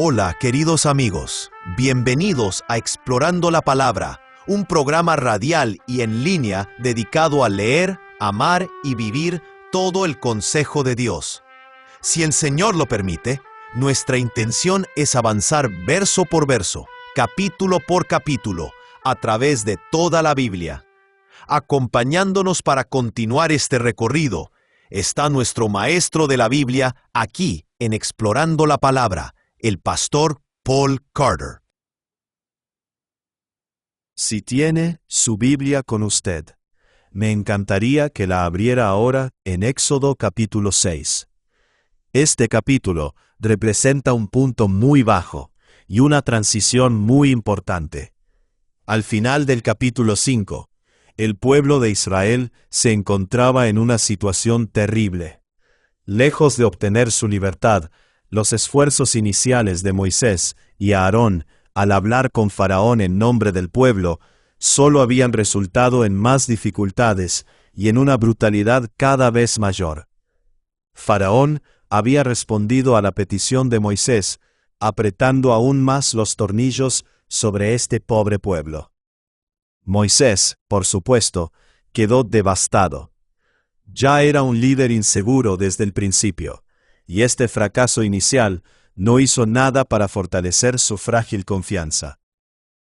Hola, queridos amigos. Bienvenidos a Explorando la Palabra, un programa radial y en línea dedicado a leer, amar y vivir todo el consejo de Dios. Si el Señor lo permite, nuestra intención es avanzar verso por verso, capítulo por capítulo, a través de toda la Biblia. Acompañándonos para continuar este recorrido, está nuestro maestro de la Biblia aquí en Explorando la Palabra, el pastor Paul Carter. Si tiene su Biblia con usted, me encantaría que la abriera ahora en Éxodo capítulo 6. Este capítulo representa un punto muy bajo y una transición muy importante. Al final del capítulo 5, el pueblo de Israel se encontraba en una situación terrible. Lejos de obtener su libertad, los esfuerzos iniciales de Moisés y Aarón al hablar con Faraón en nombre del pueblo solo habían resultado en más dificultades y en una brutalidad cada vez mayor. Faraón había respondido a la petición de Moisés, apretando aún más los tornillos sobre este pobre pueblo. Moisés, por supuesto, quedó devastado. Ya era un líder inseguro desde el principio, y este fracaso inicial no hizo nada para fortalecer su frágil confianza.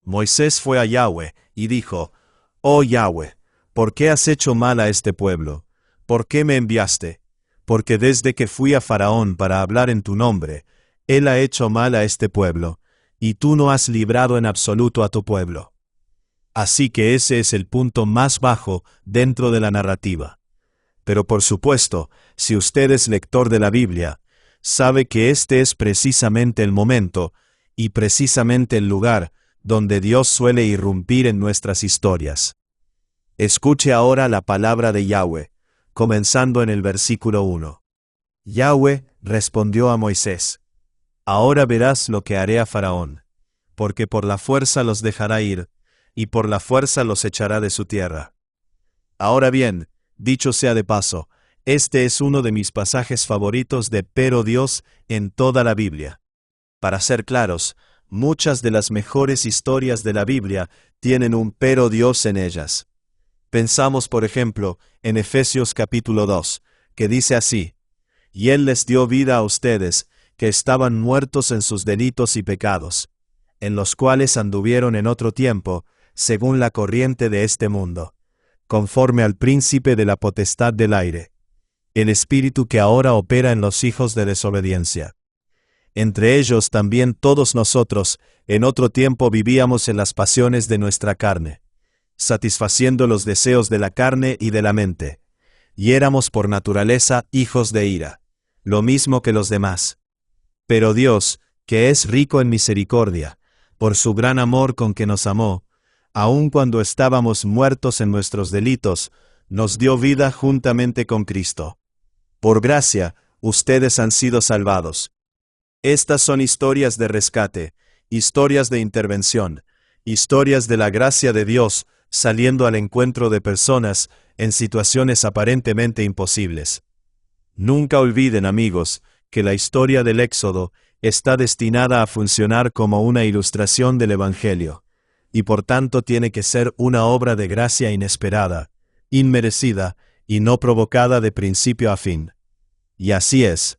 Moisés fue a Yahweh y dijo: «Oh Yahweh, ¿por qué has hecho mal a este pueblo? ¿Por qué me enviaste? Porque desde que fui a Faraón para hablar en tu nombre, él ha hecho mal a este pueblo, y tú no has librado en absoluto a tu pueblo». Así que ese es el punto más bajo dentro de la narrativa. Pero por supuesto, si usted es lector de la Biblia, sabe que este es precisamente el momento y precisamente el lugar donde Dios suele irrumpir en nuestras historias. Escuche ahora la palabra de Yahweh, comenzando en el versículo 1. Yahweh respondió a Moisés: «Ahora verás lo que haré a Faraón, porque por la fuerza los dejará ir, y por la fuerza los echará de su tierra». Ahora bien, dicho sea de paso, este es uno de mis pasajes favoritos de Pero Dios en toda la Biblia. Para ser claros, muchas de las mejores historias de la Biblia tienen un Pero Dios en ellas. Pensamos, por ejemplo, en Efesios capítulo 2, que dice así: «Y Él les dio vida a ustedes, que estaban muertos en sus delitos y pecados, en los cuales anduvieron en otro tiempo, según la corriente de este mundo, conforme al príncipe de la potestad del aire, el espíritu que ahora opera en los hijos de desobediencia. Entre ellos también todos nosotros, en otro tiempo vivíamos en las pasiones de nuestra carne, satisfaciendo los deseos de la carne y de la mente, y éramos por naturaleza hijos de ira, lo mismo que los demás. Pero Dios, que es rico en misericordia, por su gran amor con que nos amó, aun cuando estábamos muertos en nuestros delitos, nos dio vida juntamente con Cristo. Por gracia, ustedes han sido salvados». Estas son historias de rescate, historias de intervención, historias de la gracia de Dios saliendo al encuentro de personas en situaciones aparentemente imposibles. Nunca olviden, amigos, que la historia del Éxodo está destinada a funcionar como una ilustración del Evangelio, y por tanto tiene que ser una obra de gracia inesperada, inmerecida y no provocada de principio a fin. Y así es.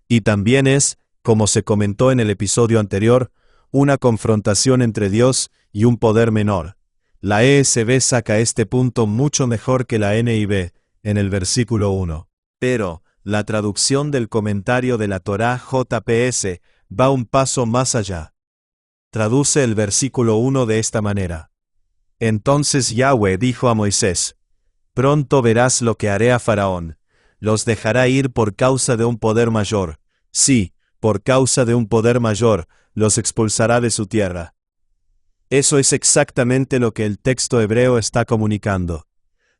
Y también es, como se comentó en el episodio anterior, una confrontación entre Dios y un poder menor. La ESV saca este punto mucho mejor que la NIV en el versículo 1. Pero la traducción del comentario de la Torá JPS va un paso más allá. Traduce el versículo 1 de esta manera: «Entonces Yahweh dijo a Moisés: Pronto verás lo que haré a Faraón. Los dejará ir por causa de un poder mayor. Sí, por causa de un poder mayor, los expulsará de su tierra». Eso es exactamente lo que el texto hebreo está comunicando.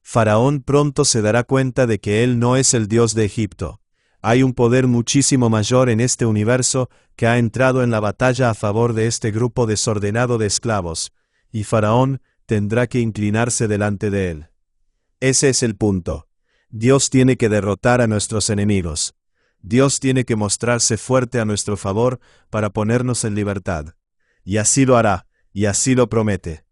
Faraón pronto se dará cuenta de que él no es el Dios de Egipto. Hay un poder muchísimo mayor en este universo que ha entrado en la batalla a favor de este grupo desordenado de esclavos, y Faraón tendrá que inclinarse delante de él. Ese es el punto. Dios tiene que derrotar a nuestros enemigos. Dios tiene que mostrarse fuerte a nuestro favor para ponernos en libertad. Y así lo hará, y así lo promete.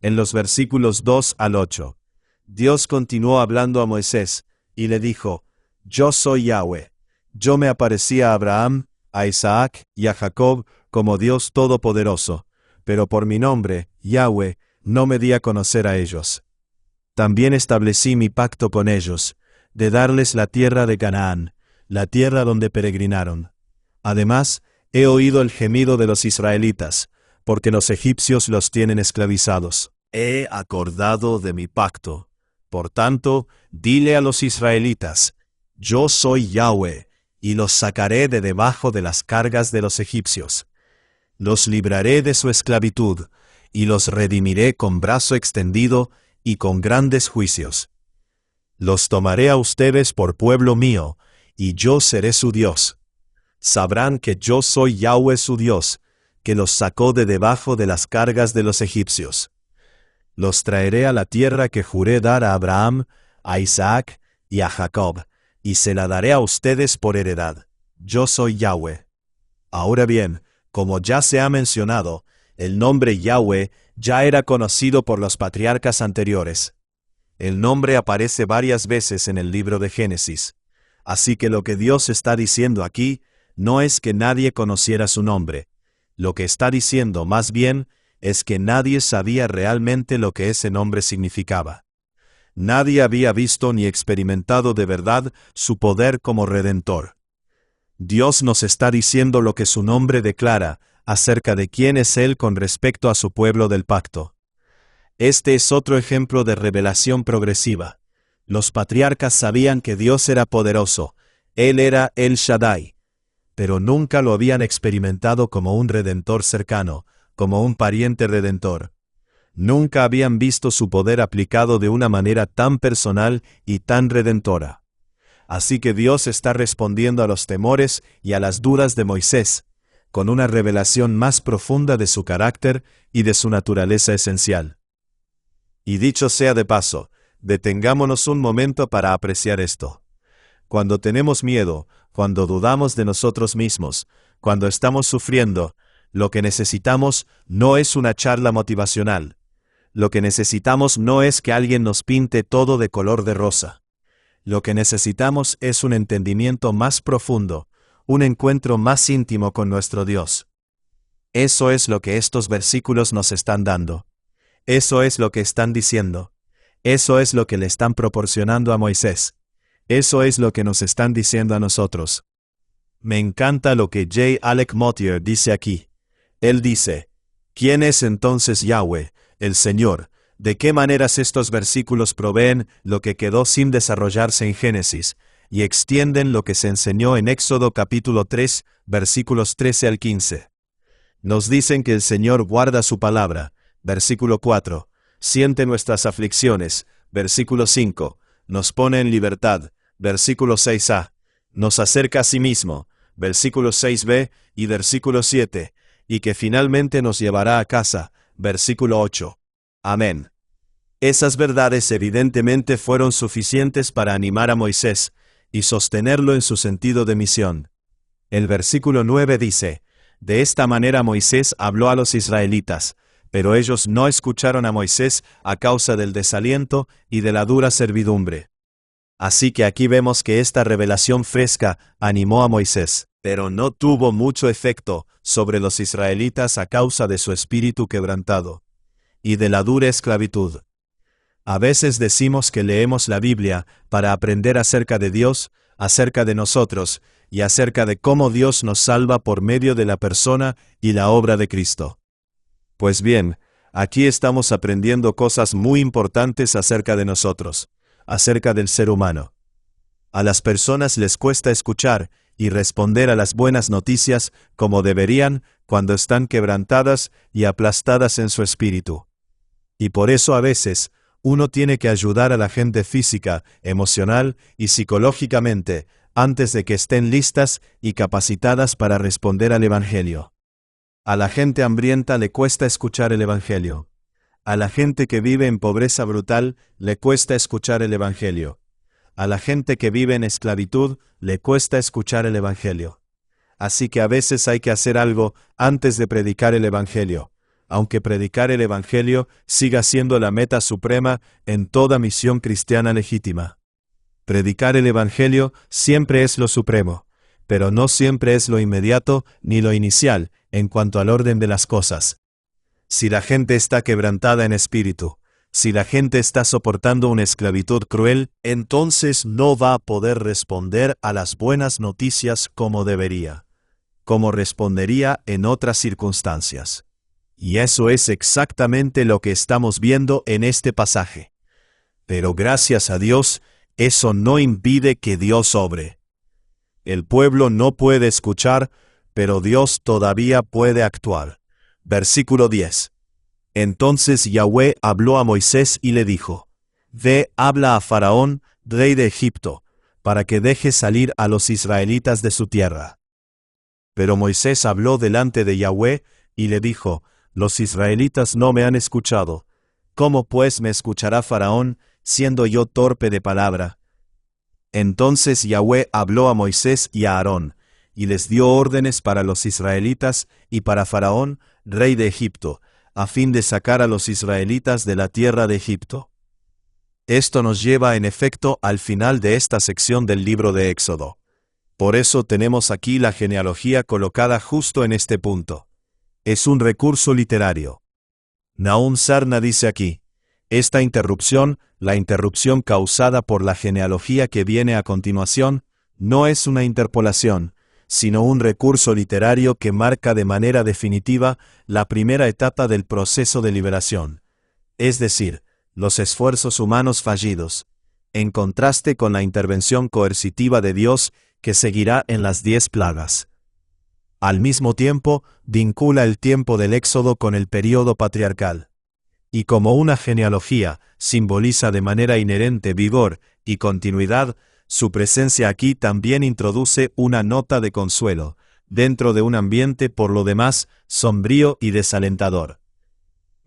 En los versículos 2 al 8, Dios continuó hablando a Moisés, y le dijo: Yo soy Yahweh. Yo me aparecí a Abraham, a Isaac y a Jacob como Dios Todopoderoso, pero por mi nombre, Yahweh, no me di a conocer a ellos. También establecí mi pacto con ellos, de darles la tierra de Canaán, la tierra donde peregrinaron. Además, he oído el gemido de los israelitas, porque los egipcios los tienen esclavizados. He acordado de mi pacto. Por tanto, dile a los israelitas: Yo soy Yahweh, y los sacaré de debajo de las cargas de los egipcios. Los libraré de su esclavitud, y los redimiré con brazo extendido y con grandes juicios. Los tomaré a ustedes por pueblo mío, y yo seré su Dios. Sabrán que yo soy Yahweh su Dios, que los sacó de debajo de las cargas de los egipcios. Los traeré a la tierra que juré dar a Abraham, a Isaac y a Jacob, y se la daré a ustedes por heredad. Yo soy Yahweh. Ahora bien, como ya se ha mencionado, el nombre Yahweh ya era conocido por los patriarcas anteriores. El nombre aparece varias veces en el libro de Génesis. Así que lo que Dios está diciendo aquí no es que nadie conociera su nombre. Lo que está diciendo más bien es que nadie sabía realmente lo que ese nombre significaba. Nadie había visto ni experimentado de verdad su poder como Redentor. Dios nos está diciendo lo que su nombre declara acerca de quién es Él con respecto a su pueblo del pacto. Este es otro ejemplo de revelación progresiva. Los patriarcas sabían que Dios era poderoso, Él era El Shaddai, pero nunca lo habían experimentado como un Redentor cercano, como un pariente redentor. Nunca habían visto su poder aplicado de una manera tan personal y tan redentora. Así que Dios está respondiendo a los temores y a las dudas de Moisés, con una revelación más profunda de su carácter y de su naturaleza esencial. Y dicho sea de paso, detengámonos un momento para apreciar esto. Cuando tenemos miedo, cuando dudamos de nosotros mismos, cuando estamos sufriendo, lo que necesitamos no es una charla motivacional. Lo que necesitamos no es que alguien nos pinte todo de color de rosa. Lo que necesitamos es un entendimiento más profundo, un encuentro más íntimo con nuestro Dios. Eso es lo que estos versículos nos están dando. Eso es lo que están diciendo. Eso es lo que le están proporcionando a Moisés. Eso es lo que nos están diciendo a nosotros. Me encanta lo que J. Alec Motyer dice aquí. Él dice: ¿quién es entonces Yahweh, el Señor? ¿De qué maneras estos versículos proveen lo que quedó sin desarrollarse en Génesis, y extienden lo que se enseñó en Éxodo capítulo 3, versículos 13 al 15? Nos dicen que el Señor guarda su palabra, versículo 4, siente nuestras aflicciones, versículo 5, nos pone en libertad, versículo 6a, nos acerca a sí mismo, versículo 6b y versículo 7, y que finalmente nos llevará a casa, versículo 8. Amén. Esas verdades evidentemente fueron suficientes para animar a Moisés y sostenerlo en su sentido de misión. El versículo 9 dice: de esta manera Moisés habló a los israelitas, pero ellos no escucharon a Moisés a causa del desaliento y de la dura servidumbre. Así que aquí vemos que esta revelación fresca animó a Moisés, pero no tuvo mucho efecto sobre los israelitas a causa de su espíritu quebrantado y de la dura esclavitud. A veces decimos que leemos la Biblia para aprender acerca de Dios, acerca de nosotros, y acerca de cómo Dios nos salva por medio de la persona y la obra de Cristo. Pues bien, aquí estamos aprendiendo cosas muy importantes acerca de nosotros, acerca del ser humano. A las personas les cuesta escuchar y responder a las buenas noticias como deberían cuando están quebrantadas y aplastadas en su espíritu. Y por eso a veces, uno tiene que ayudar a la gente física, emocional y psicológicamente antes de que estén listas y capacitadas para responder al Evangelio. A la gente hambrienta le cuesta escuchar el Evangelio. A la gente que vive en pobreza brutal le cuesta escuchar el Evangelio. A la gente que vive en esclavitud le cuesta escuchar el Evangelio. Así que a veces hay que hacer algo antes de predicar el Evangelio, aunque predicar el Evangelio siga siendo la meta suprema en toda misión cristiana legítima. Predicar el Evangelio siempre es lo supremo, pero no siempre es lo inmediato ni lo inicial en cuanto al orden de las cosas. Si la gente está quebrantada en espíritu, si la gente está soportando una esclavitud cruel, entonces no va a poder responder a las buenas noticias como debería, como respondería en otras circunstancias. Y eso es exactamente lo que estamos viendo en este pasaje. Pero gracias a Dios, eso no impide que Dios obre. El pueblo no puede escuchar, pero Dios todavía puede actuar. Versículo 10. Entonces Yahweh habló a Moisés y le dijo: Ve, habla a Faraón, rey de Egipto, para que deje salir a los israelitas de su tierra. Pero Moisés habló delante de Yahweh y le dijo: Los israelitas no me han escuchado. ¿Cómo pues me escuchará Faraón, siendo yo torpe de palabra? Entonces Yahweh habló a Moisés y a Aarón, y les dio órdenes para los israelitas y para Faraón, rey de Egipto, a fin de sacar a los israelitas de la tierra de Egipto. Esto nos lleva en efecto al final de esta sección del libro de Éxodo. Por eso tenemos aquí la genealogía colocada justo en este punto. Es un recurso literario. Nahum Sarna dice aquí: esta interrupción, la interrupción causada por la genealogía que viene a continuación, no es una interpolación, sino un recurso literario que marca de manera definitiva la primera etapa del proceso de liberación, es decir, los esfuerzos humanos fallidos, en contraste con la intervención coercitiva de Dios que seguirá en las 10 plagas. Al mismo tiempo, vincula el tiempo del Éxodo con el período patriarcal. Y como una genealogía simboliza de manera inherente vigor y continuidad, su presencia aquí también introduce una nota de consuelo, dentro de un ambiente por lo demás sombrío y desalentador.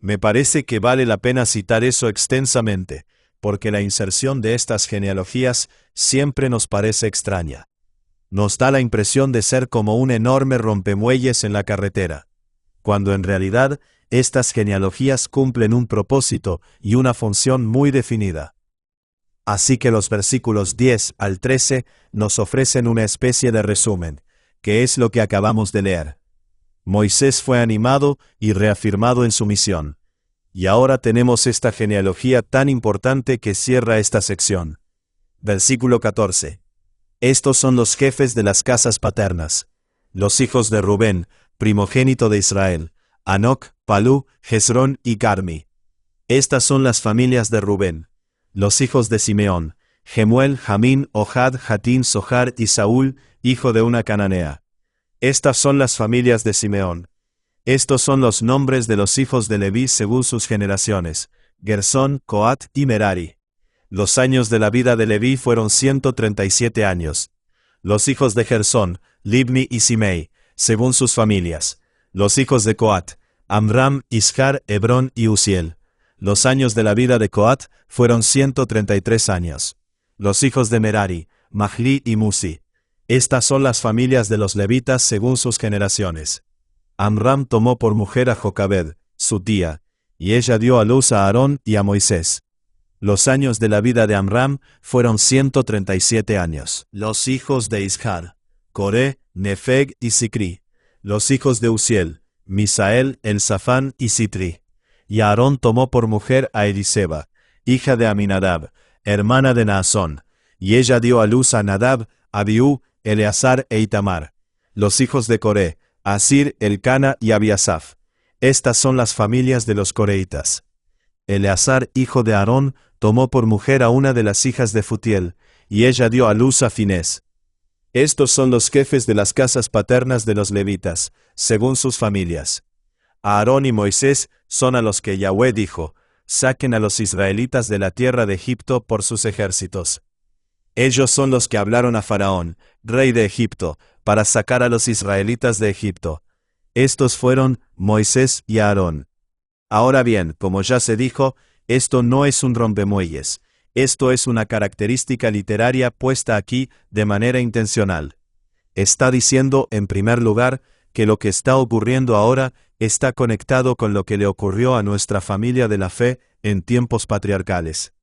Me parece que vale la pena citar eso extensamente, porque la inserción de estas genealogías siempre nos parece extraña. Nos da la impresión de ser como un enorme rompemuelles en la carretera, cuando en realidad estas genealogías cumplen un propósito y una función muy definida. Así que los versículos 10 al 13 nos ofrecen una especie de resumen, que es lo que acabamos de leer. Moisés fue animado y reafirmado en su misión. Y ahora tenemos esta genealogía tan importante que cierra esta sección. Versículo 14. Estos son los jefes de las casas paternas, los hijos de Rubén, primogénito de Israel, Anoc, Palú, Hezrón y Carmi. Estas son las familias de Rubén. Los hijos de Simeón, Jemuel, Jamín, Ohad, Jatín, Sohar y Saúl, hijo de una cananea. Estas son las familias de Simeón. Estos son los nombres de los hijos de Leví según sus generaciones, Gersón, Coat y Merari. Los años de la vida de Leví fueron 137 años. Los hijos de Gersón, Libni y Simei, según sus familias. Los hijos de Coat, Amram, Ishar, Hebrón y Uziel. Los años de la vida de Coat fueron 133 años. Los hijos de Merari, Mahli y Musi. Estas son las familias de los levitas según sus generaciones. Amram tomó por mujer a Jocabed, su tía, y ella dio a luz a Aarón y a Moisés. Los años de la vida de Amram fueron 137 años. Los hijos de Ishar, Coré, Nefeg y Sicri. Los hijos de Uziel, Misael, Elzafán y Sitri. Y Aarón tomó por mujer a Eliseba, hija de Aminadab, hermana de Naasón, y ella dio a luz a Nadab, Abiú, Eleazar e Itamar. Los hijos de Coré, Asir, Elcana y Abiasaf. Estas son las familias de los coreitas. Eleazar, hijo de Aarón, tomó por mujer a una de las hijas de Futiel, y ella dio a luz a Finés. Estos son los jefes de las casas paternas de los levitas, según sus familias. Aarón y Moisés son a los que Yahweh dijo: saquen a los israelitas de la tierra de Egipto por sus ejércitos. Ellos son los que hablaron a Faraón, rey de Egipto, para sacar a los israelitas de Egipto. Estos fueron Moisés y Aarón. Ahora bien, como ya se dijo, esto no es un rompemuelles, Esto es una característica literaria puesta aquí de manera intencional. Está diciendo, en primer lugar, que lo que está ocurriendo ahora está conectado con lo que le ocurrió a nuestra familia de la fe en tiempos patriarcales.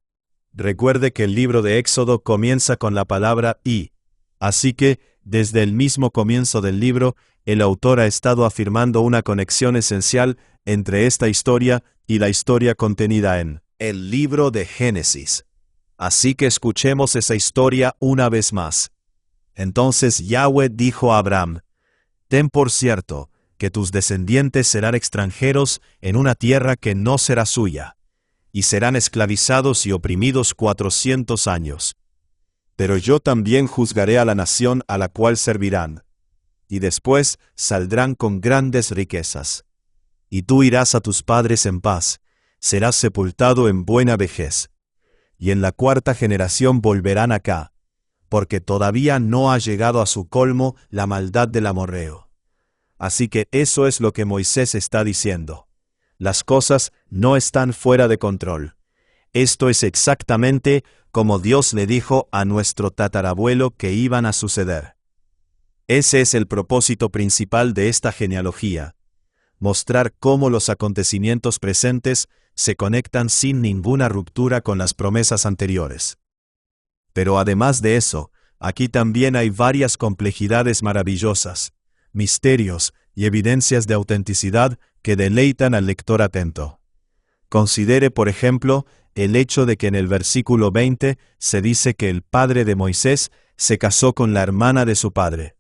Recuerde que el libro de Éxodo comienza con la palabra «y». Así que, desde el mismo comienzo del libro, el autor ha estado afirmando una conexión esencial entre esta historia y la historia contenida en el libro de Génesis. Así que escuchemos esa historia una vez más. Entonces Yahweh dijo a Abraham: «Ten por cierto que tus descendientes serán extranjeros en una tierra que no será suya, y serán esclavizados y oprimidos 400 años. Pero yo también juzgaré a la nación a la cual servirán, y después saldrán con grandes riquezas. Y tú irás a tus padres en paz, serás sepultado en buena vejez. Y en la 4ª generación volverán acá, porque todavía no ha llegado a su colmo la maldad del amorreo». Así que eso es lo que Moisés está diciendo. Las cosas no están fuera de control. Esto es exactamente como Dios le dijo a nuestro tatarabuelo que iban a suceder. Ese es el propósito principal de esta genealogía: mostrar cómo los acontecimientos presentes se conectan sin ninguna ruptura con las promesas anteriores. Pero además de eso, aquí también hay varias complejidades maravillosas, misterios y evidencias de autenticidad que deleitan al lector atento. Considere, por ejemplo, el hecho de que en el versículo 20 se dice que el padre de Moisés se casó con la hermana de su padre.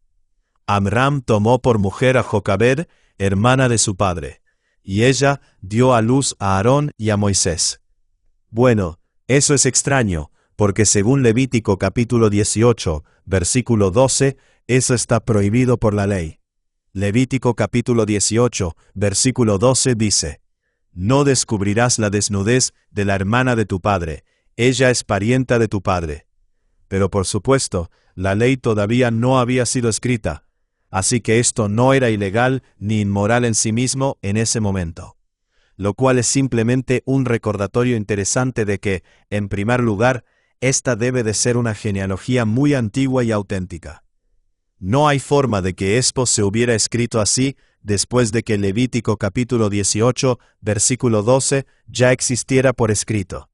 Amram tomó por mujer a Jocabed, hermana de su padre, y ella dio a luz a Aarón y a Moisés. Bueno, eso es extraño, porque según Levítico capítulo 18, versículo 12, eso está prohibido por la ley. Levítico capítulo 18, versículo 12 dice: «No descubrirás la desnudez de la hermana de tu padre, ella es parienta de tu padre». Pero por supuesto, la ley todavía no había sido escrita, así que esto no era ilegal ni inmoral en sí mismo en ese momento. Lo cual es simplemente un recordatorio interesante de que, en primer lugar, esta debe de ser una genealogía muy antigua y auténtica. No hay forma de que esto se hubiera escrito así después de que Levítico capítulo 18, versículo 12, ya existiera por escrito.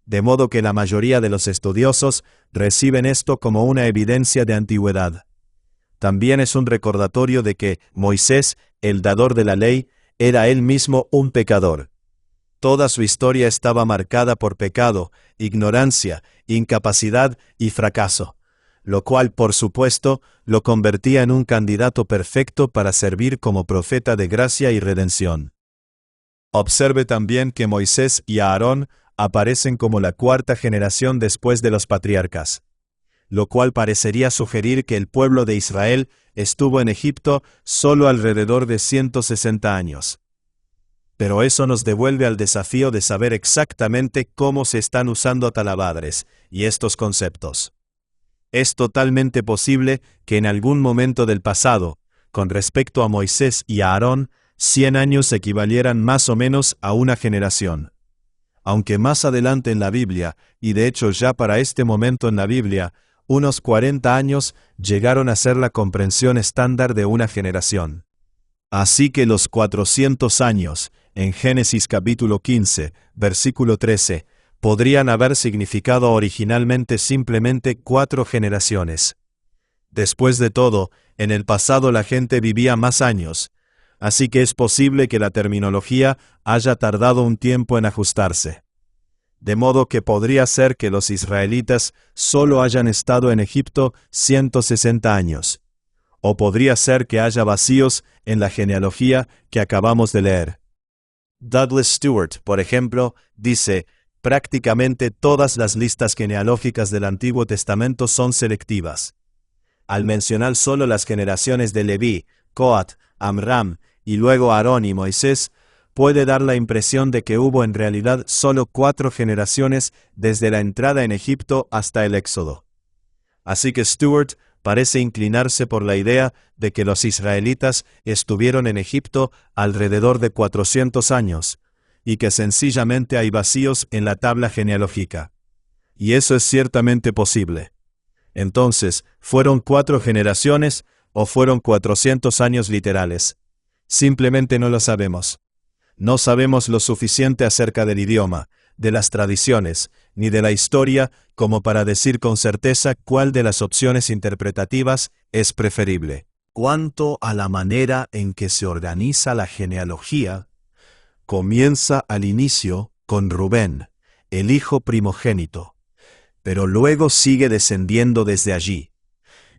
De modo que la mayoría de los estudiosos reciben esto como una evidencia de antigüedad. También es un recordatorio de que Moisés, el dador de la ley, era él mismo un pecador. Toda su historia estaba marcada por pecado, ignorancia, incapacidad y fracaso, lo cual, por supuesto, lo convertía en un candidato perfecto para servir como profeta de gracia y redención. Observe también que Moisés y Aarón aparecen como la 4ª generación después de los patriarcas, lo cual parecería sugerir que el pueblo de Israel estuvo en Egipto solo alrededor de 160 años. Pero eso nos devuelve al desafío de saber exactamente cómo se están usando talabadres y estos conceptos. Es totalmente posible que en algún momento del pasado, con respecto a Moisés y a Aarón, 100 años equivalieran más o menos a una generación. Aunque más adelante en la Biblia, y de hecho ya para este momento en la Biblia, unos 40 años llegaron a ser la comprensión estándar de una generación. Así que los 400 años, en Génesis capítulo 15, versículo 13, podrían haber significado originalmente simplemente 4 generaciones. Después de todo, en el pasado la gente vivía más años, así que es posible que la terminología haya tardado un tiempo en ajustarse. De modo que podría ser que los israelitas solo hayan estado en Egipto 160 años. O podría ser que haya vacíos en la genealogía que acabamos de leer. Douglas Stewart, por ejemplo, dice: prácticamente todas las listas genealógicas del Antiguo Testamento son selectivas. Al mencionar solo las generaciones de Leví, Coat, Amram y luego Aarón y Moisés, puede dar la impresión de que hubo en realidad solo 4 generaciones desde la entrada en Egipto hasta el Éxodo. Así que Stewart parece inclinarse por la idea de que los israelitas estuvieron en Egipto alrededor de 400 años, y que sencillamente hay vacíos en la tabla genealógica. Y eso es ciertamente posible. Entonces, ¿fueron 4 generaciones o fueron 400 años literales? Simplemente no lo sabemos. No sabemos lo suficiente acerca del idioma, de las tradiciones, ni de la historia como para decir con certeza cuál de las opciones interpretativas es preferible. Cuanto a la manera en que se organiza la genealogía, comienza al inicio con Rubén, el hijo primogénito, pero luego sigue descendiendo desde allí,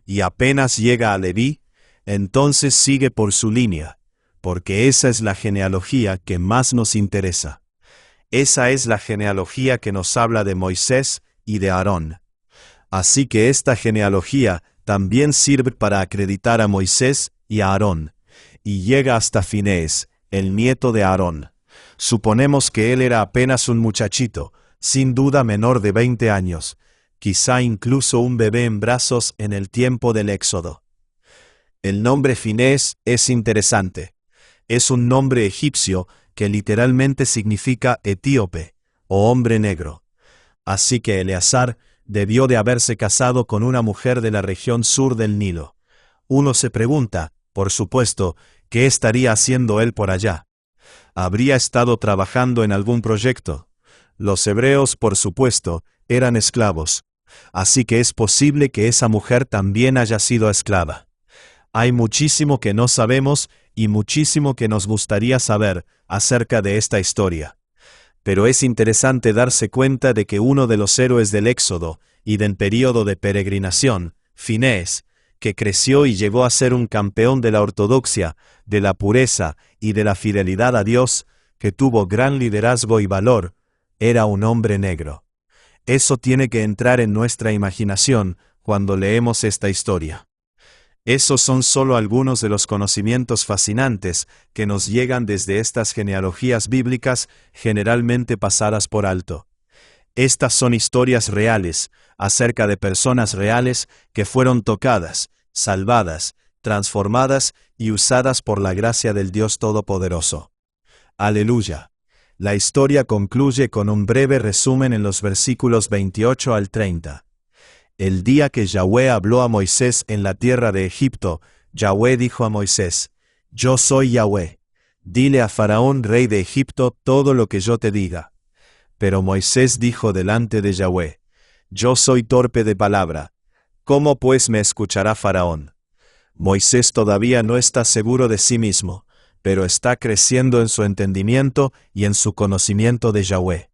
y apenas llega a Leví, entonces sigue por su línea, porque esa es la genealogía que más nos interesa. Esa es la genealogía que nos habla de Moisés y de Aarón. Así que esta genealogía también sirve para acreditar a Moisés y a Aarón, y llega hasta Finés, el nieto de Aarón. Suponemos que él era apenas un muchachito, sin duda menor de 20 años, quizá incluso un bebé en brazos en el tiempo del Éxodo. El nombre Finés es interesante. Es un nombre egipcio que literalmente significa etíope, o hombre negro. Así que Eleazar debió de haberse casado con una mujer de la región sur del Nilo. Uno se pregunta, por supuesto, ¿qué estaría haciendo él por allá? ¿Habría estado trabajando en algún proyecto? Los hebreos, por supuesto, eran esclavos. Así que es posible que esa mujer también haya sido esclava. Hay muchísimo que no sabemos y muchísimo que nos gustaría saber acerca de esta historia. Pero es interesante darse cuenta de que uno de los héroes del Éxodo y del período de peregrinación, Finés, que creció y llegó a ser un campeón de la ortodoxia, de la pureza y de la fidelidad a Dios, que tuvo gran liderazgo y valor, era un hombre negro. Eso tiene que entrar en nuestra imaginación cuando leemos esta historia. Esos son solo algunos de los conocimientos fascinantes que nos llegan desde estas genealogías bíblicas generalmente pasadas por alto. Estas son historias reales, acerca de personas reales que fueron tocadas, salvadas, transformadas y usadas por la gracia del Dios Todopoderoso. Aleluya. La historia concluye con un breve resumen en los versículos 28 al 30. El día que Yahweh habló a Moisés en la tierra de Egipto, Yahweh dijo a Moisés: Yo soy Yahweh. Dile a Faraón, rey de Egipto, todo lo que yo te diga. Pero Moisés dijo delante de Yahweh: Yo soy torpe de palabra. ¿Cómo pues me escuchará Faraón? Moisés todavía no está seguro de sí mismo, pero está creciendo en su entendimiento y en su conocimiento de Yahweh.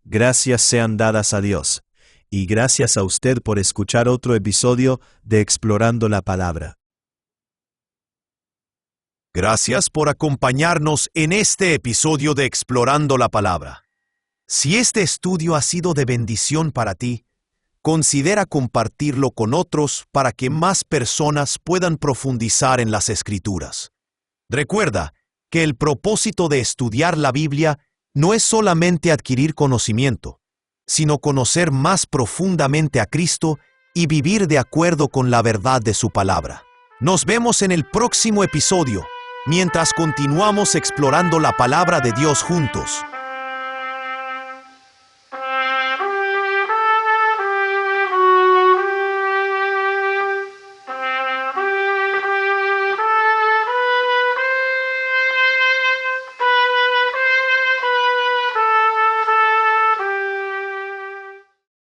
Gracias sean dadas a Dios. Y gracias a usted por escuchar otro episodio de Explorando la Palabra. Gracias por acompañarnos en este episodio de Explorando la Palabra. Si este estudio ha sido de bendición para ti, considera compartirlo con otros para que más personas puedan profundizar en las Escrituras. Recuerda que el propósito de estudiar la Biblia no es solamente adquirir conocimiento, sino conocer más profundamente a Cristo y vivir de acuerdo con la verdad de su palabra. Nos vemos en el próximo episodio, mientras continuamos explorando la palabra de Dios juntos.